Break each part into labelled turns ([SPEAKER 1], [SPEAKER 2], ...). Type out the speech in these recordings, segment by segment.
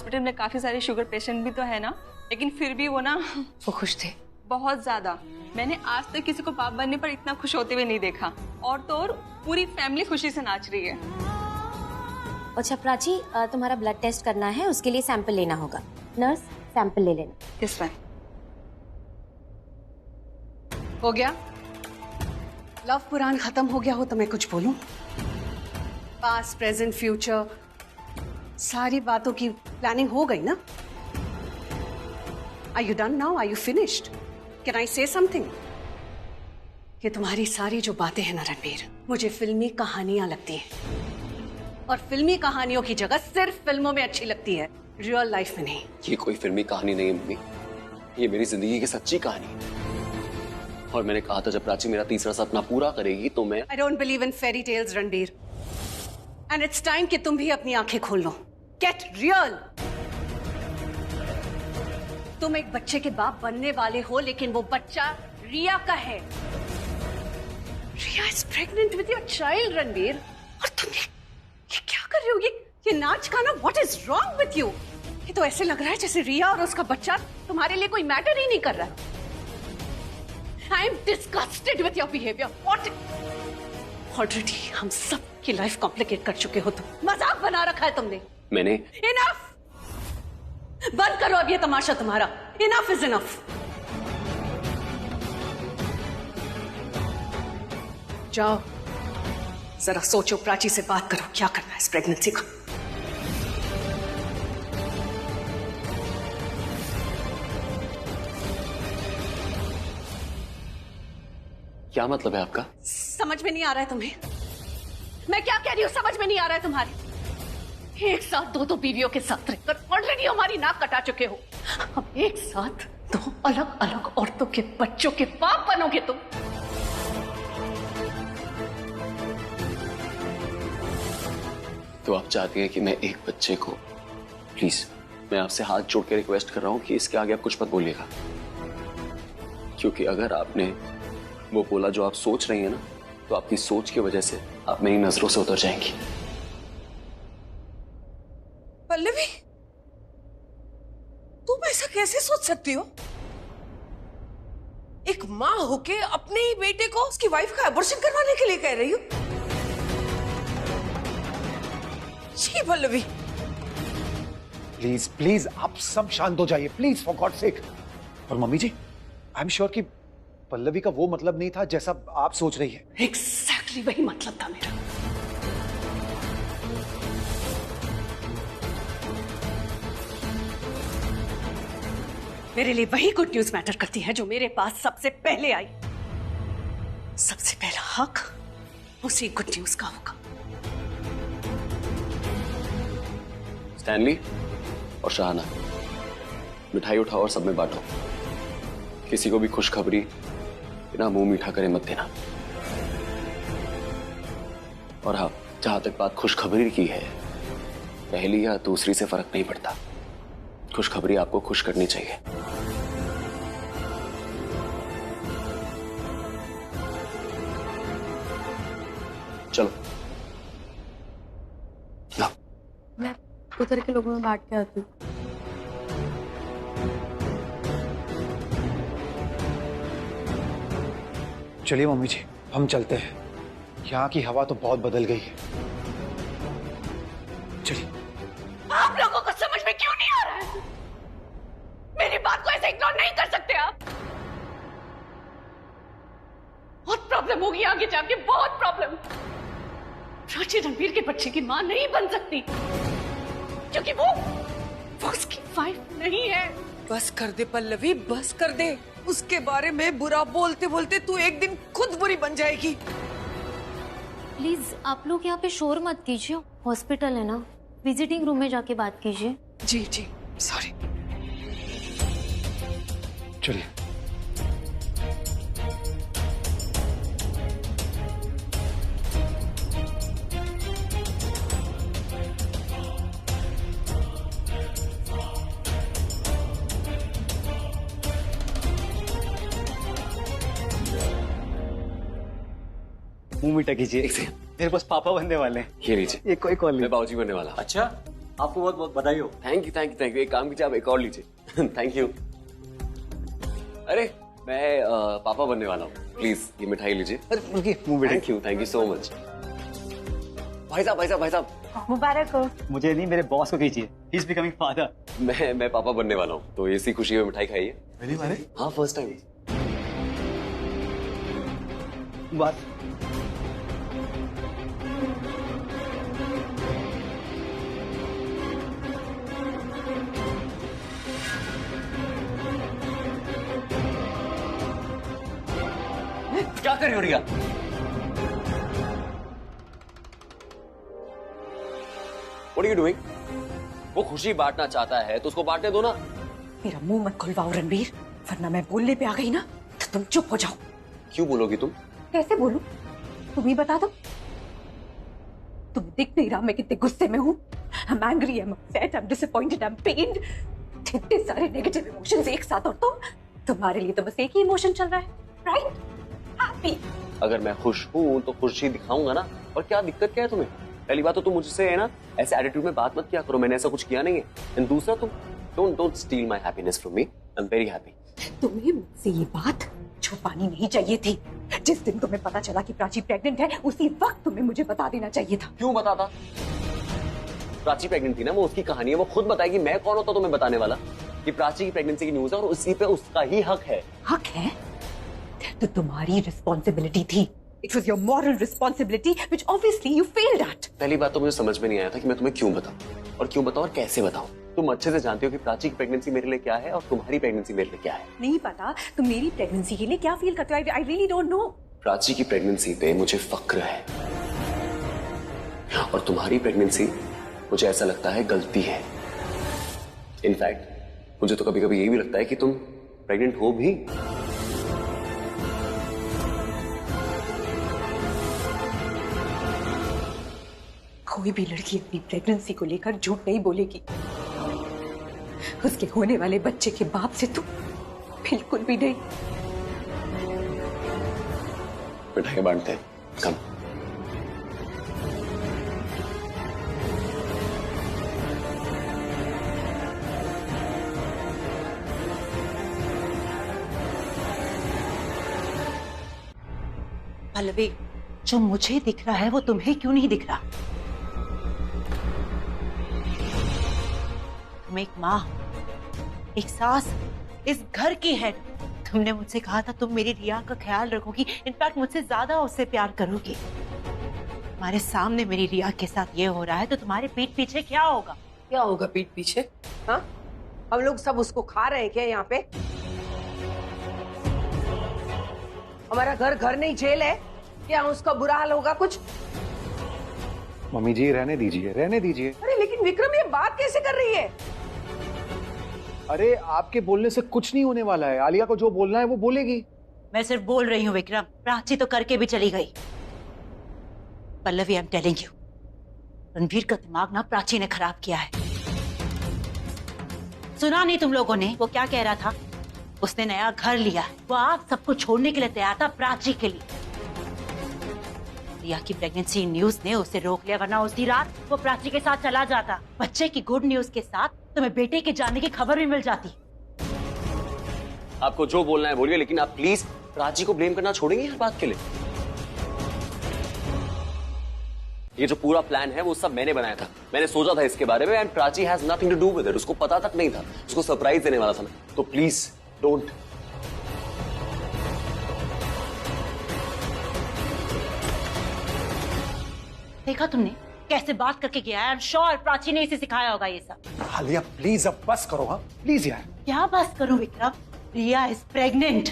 [SPEAKER 1] Hospital में काफी सारे शुगर पेशेंट भी तो है ना, लेकिन फिर भी वो ना
[SPEAKER 2] वो खुश थे
[SPEAKER 1] बहुत ज्यादा। मैंने आज तक किसी को बाप बनने पर इतना खुश होते हुए नहीं देखा। और तो और पूरी फैमिली खुशी से नाच रही है।
[SPEAKER 3] अच्छा प्राची, तुम्हारा ब्लड टेस्ट करना है, उसके लिए सैंपल लेना होगा। नर्स, सैंपल ले लेना।
[SPEAKER 1] Yes ma'am.
[SPEAKER 2] हो गया? लव पुराण खत्म हो गया हो तो मैं कुछ बोलूं? पास्ट, प्रेजेंट, फ्यूचर, सारी बातों की प्लानिंग हो गई ना? Are you done now? Are you finished? Can I say something? ये तुम्हारी सारी जो बातें हैं ना रणबीर, मुझे फिल्मी कहानियां लगती हैं। और फिल्मी कहानियों की जगह सिर्फ फिल्मों में अच्छी लगती है, रियल लाइफ में नहीं।
[SPEAKER 4] ये कोई फिल्मी कहानी नहीं है मम्मी, ये मेरी जिंदगी की सच्ची कहानी है। और मैंने कहा था जब प्राची मेरा तीसरा सपना पूरा करेगी तो मैं
[SPEAKER 2] I don't believe in fairy tales, Ranbir. And it's time कि तुम भी अपनी आंखें खोल लो। Get real! तुम एक बच्चे के बाप बनने वाले हो, लेकिन वो बच्चा रिया का है। रिया is pregnant with your child, Ranbir. और तुम ये क्या कर रहे हो? ये नाच गाना, what is wrong with you? ये तो ऐसे लग रहा है जैसे रिया और उसका बच्चा तुम्हारे लिए कोई मैटर ही नहीं कर रहा। I am disgusted with your behavior. What? Already हम सब की लाइफ कॉम्प्लिकेट कर चुके हो तुम। मजाक बना रखा है तुमने।
[SPEAKER 4] मैंने
[SPEAKER 2] Enough! बंद करो अब ये तमाशा तुम्हारा। Enough is enough. जाओ जरा सोचो, प्राची से बात करो, क्या करना है इस प्रेगनेंसी का।
[SPEAKER 4] क्या मतलब है आपका?
[SPEAKER 2] समझ में नहीं आ रहा है तुम्हें? मैं क्या कह रही हूँ समझ में नहीं आ रहा है तुम्हारी? एक साथ दो बीवियों के साथ रहकर ऑलरेडी हमारी नाक कटा चुके हो। अब एक साथ दो अलग अलग औरतों के बच्चों के बाप बनोगे तुम।
[SPEAKER 4] तो आप चाहती हैं कि मैं एक बच्चे को, प्लीज मैं आपसे हाथ जोड़ के रिक्वेस्ट कर रहा हूं कि इसके आगे आप कुछ मत बोलिएगा, क्योंकि अगर आपने वो बोला जो आप सोच रही हैं ना, तो आपकी सोच की वजह से आप मेरी नजरों से उतर जाएंगी।
[SPEAKER 5] पल्लवी, तुम ऐसा कैसे सोच सकती हो? एक माँ होके अपने ही बेटे को उसकी वाइफ का अबॉर्शन करवाने के लिए कह रही हो? जी पल्लवी,
[SPEAKER 6] प्लीज प्लीज आप सब शांत हो जाइए, प्लीज फॉर गॉड सेक। और mummy ji, I am sure कि पल्लवी का वो मतलब नहीं था जैसा आप सोच रही है।
[SPEAKER 2] एग्जैक्टली वही मतलब था मेरा। मेरे लिए वही गुड न्यूज मैटर करती है जो मेरे पास सबसे पहले आई। सबसे पहला हक उसी गुड न्यूज का होगा।
[SPEAKER 4] स्टैनली और शाहाना, मिठाई उठाओ और सब में बांटो। किसी को भी खुशखबरी बिना मुंह मीठा करे मत देना। और हाँ, जहां तक बात खुशखबरी की है, पहली या दूसरी से फर्क नहीं पड़ता, खुशखबरी आपको खुश करनी चाहिए। चलो ला।
[SPEAKER 3] मैं उधर के लोगों में बांट के आती हूँ।
[SPEAKER 6] चलिए मम्मी जी, हम चलते हैं। यहाँ की हवा तो बहुत बदल गई है। चलिए।
[SPEAKER 2] आप लोगों को समझ में क्यों नहीं आ रहा है? मेरी बात को ऐसे इग्नोर नहीं कर सकते आप। बहुत प्रॉब्लम होगी आगे जाके, बहुत प्रॉब्लम। प्राची रणबीर के बच्चे की मां नहीं बन सकती क्योंकि वो उसकी वाइफ नहीं है।
[SPEAKER 5] बस कर दे पल्लवी, बस कर दे। उसके बारे में बुरा बोलते बोलते तू एक दिन खुद बुरी बन जाएगी।
[SPEAKER 3] प्लीज आप लोग यहाँ पे शोर मत कीजिए, हॉस्पिटल है ना, विजिटिंग रूम में जाके बात कीजिए।
[SPEAKER 5] जी जी सॉरी।
[SPEAKER 6] चलिए।
[SPEAKER 7] मुंह मीठा कीजिए। मेरे पास पापा बनने वाले हैं।
[SPEAKER 4] ये लीजिए।
[SPEAKER 7] ये कोई कॉल नहीं।
[SPEAKER 4] मैं बाबूजी बनने वाला।
[SPEAKER 7] अच्छा, आपको बहुत बहुत बधाई हो।
[SPEAKER 4] Thank you thank you thank you. एक काम कीजिए, आप एक और लीजिए। Thank you. अरे मैं पापा बनने वाला हूँ, प्लीज ये मिठाई लीजिए। Thank you so much. भाई साहब
[SPEAKER 8] मुबारक हो।
[SPEAKER 7] मुझे नहीं, मेरे बॉस को कीजिए। He is becoming father.
[SPEAKER 4] मैं पापा बनने वाला हूँ, तो इसी खुशी में मिठाई खाइए। हाँ, फर्स्ट टाइम।
[SPEAKER 7] बात
[SPEAKER 4] क्या कर रही हो रिया? What are you doing? वो खुशी बांटना चाहता है तो उसको बांटने दो ना।
[SPEAKER 2] मेरा मुंह मत खुलवाओ रणबीर, वरना मैं बोलने पे आ गई ना तो तुम चुप हो जाओ।
[SPEAKER 4] क्यों बोलोगी तुम?
[SPEAKER 2] कैसे बोलूं? तुम ही बता दो। तुम्हें दिख नहीं रहा मैं कितने गुस्से में हूँ? I'm angry, I'm upset, I'm disappointed, I'm pained. इतने सारे नेगेटिव इमोशंस एक साथ, और तुम्हारे लिए तो बस एक ही इमोशन चल रहा है, राइट? हैप्पी।
[SPEAKER 4] अगर मैं खुश हूँ तो खुशी दिखाऊंगा ना। और क्या दिक्कत क्या है तुम्हें? पहली बात तो तुम मुझसे है ना ऐसे एटीट्यूड में बात मत किया करो, मैंने ऐसा कुछ किया नहीं है। एंड दूसरा, तुम don't steel my happiness from me. I am very happy.
[SPEAKER 2] तुम्हें मुझसे ये बात छुपानी नहीं चाहिए थी। जिस दिन तुम्हें पता चला कि प्राची प्रेग्नेंट है, उसी वक्त तुम्हें मुझे बता देना चाहिए था।
[SPEAKER 4] क्यों बताता? प्राची प्रेग्नेंट थी ना, वो उसकी कहानी है, वो खुद बताएगी। मैं कौन होता तुम्हें बताने वाला कि प्राची की प्रेगनेंसी की न्यूज है और उसी पे उसका ही हक है।
[SPEAKER 2] हक है तो तुम्हारी रिस्पॉन्सिबिलिटी थी। It was your moral responsibility, which obviously you failed at.
[SPEAKER 4] पहली बात तो मुझे समझ में नहीं आया था कि मैं तुम्हें क्यों बताऊं और क्यों बताऊं और कैसे बताऊं। तुम अच्छे से जानती हो कि प्राची की प्रेगनेंसी मेरे लिए क्या है और तुम्हारी प्रेगनेंसी मेरे लिए क्या है।
[SPEAKER 2] नहीं पता तुम मेरी प्रेगनेंसी के लिए क्या फील करते हो? I really don't know.
[SPEAKER 4] Prachi की प्रेगनेंसी पे मुझे फक्र है और तुम्हारी प्रेगनेंसी मुझे ऐसा लगता है गलती है। इनफैक्ट मुझे तो कभी कभी यही भी लगता है कि तुम प्रेग्नेंट हो भी।
[SPEAKER 2] कोई भी लड़की अपनी प्रेगनेंसी को लेकर झूठ नहीं बोलेगी। उसके होने वाले बच्चे के बाप से तो बिल्कुल भी नहीं।
[SPEAKER 4] मिठाई बांटते हैं, कम।
[SPEAKER 8] पल्लवी, जो मुझे दिख रहा है वो तुम्हें क्यों नहीं दिख रहा? तुम एक माँ, एक सास, इस घर की हेड। तुमने मुझसे कहा था तुम मेरी रिया का ख्याल रखोगी, इनफैक्ट मुझसे ज्यादा उससे प्यार करोगी। तुम्हारे सामने मेरी रिया के साथ ये हो रहा है तो तुम्हारे पीठ पीछे क्या होगा?
[SPEAKER 5] क्या होगा पीठ पीछे? हाँ, हम लोग सब उसको खा रहे हैं क्या यहाँ पे? हमारा घर घर नहीं जेल है क्या? उसका बुरा हाल होगा कुछ?
[SPEAKER 6] मम्मी जी रहने दीजिए, रहने दीजिए।
[SPEAKER 5] अरे लेकिन विक्रम ये बात कैसे कर रही है?
[SPEAKER 6] अरे आपके बोलने से कुछ नहीं होने वाला है। आलिया को जो बोलना है वो बोलेगी।
[SPEAKER 8] मैं सिर्फ बोल रही हूँ विक्रम, प्राची तो करके भी चली गई। Pallavi, I am telling you, Ranveer का दिमाग ना प्राची ने खराब किया है। सुना नहीं तुम लोगों ने वो क्या कह रहा था? उसने नया घर लिया है, वो आप सबको छोड़ने के लिए तैयार था प्राची के लिए। रिया की प्रेगनेंसी न्यूज ने उसे रोक लिया, वरना उसी रात वो प्राची के साथ चला जाता। बच्चे की गुड न्यूज के साथ तुम्हें बेटे के जाने की खबर भी मिल जाती।
[SPEAKER 4] आपको जो बोलना है बोलिए, लेकिन आप प्लीज प्राची को ब्लेम करना छोड़ेंगे हर बात के लिए। ये जो पूरा प्लान है वो सब मैंने बनाया था, मैंने सोचा था इसके बारे में। And Prachi has nothing to do with it. उसको पता तक नहीं था, उसको सरप्राइज देने वाला था मैं। तो प्लीज डोंट।
[SPEAKER 8] देखा तुमने कैसे बात करके गया है? आई एम श्योर प्राची ने इसे सिखाया होगा ये सब।
[SPEAKER 6] आलिया प्लीज अब बस करो। हाँ प्लीज यार।
[SPEAKER 8] क्या बस करूं विक्रम? रिया इज प्रेग्नेंट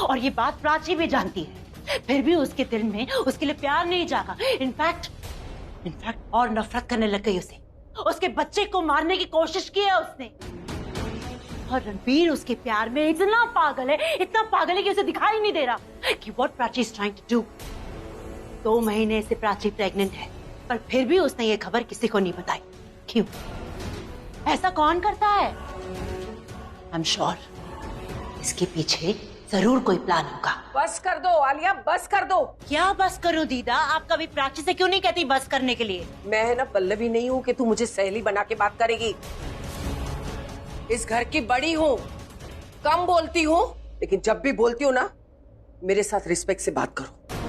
[SPEAKER 8] और ये बात प्राची भी जानती है, फिर भी उसके दिल में उसके लिए प्यार नहीं जागा। इनफैक्ट और नफरत करने लग गई उसे। उसके बच्चे को मारने की कोशिश की है उसने। और रणवीर उसके प्यार में इतना पागल है कि उसे दिखाई नहीं दे रहा कि what Prachi is trying to do. 2 महीने से प्राची प्रेग्नेंट है, पर फिर भी उसने ये खबर किसी को नहीं बताई। क्यों? ऐसा कौन करता है? आई एम श्योर इसके पीछे जरूर कोई प्लान होगा।
[SPEAKER 5] बस कर दो आलिया, बस कर दो।
[SPEAKER 8] क्या बस करूं दीदा? आप कभी प्राची से क्यों नहीं कहती बस करने के लिए?
[SPEAKER 5] मैं है ना पल्लवी नहीं हूँ कि तू मुझे सहेली बना के बात करेगी। इस घर की बड़ी हूँ, कम बोलती हूँ, लेकिन जब भी बोलती हूँ ना, मेरे साथ रिस्पेक्ट से बात करो।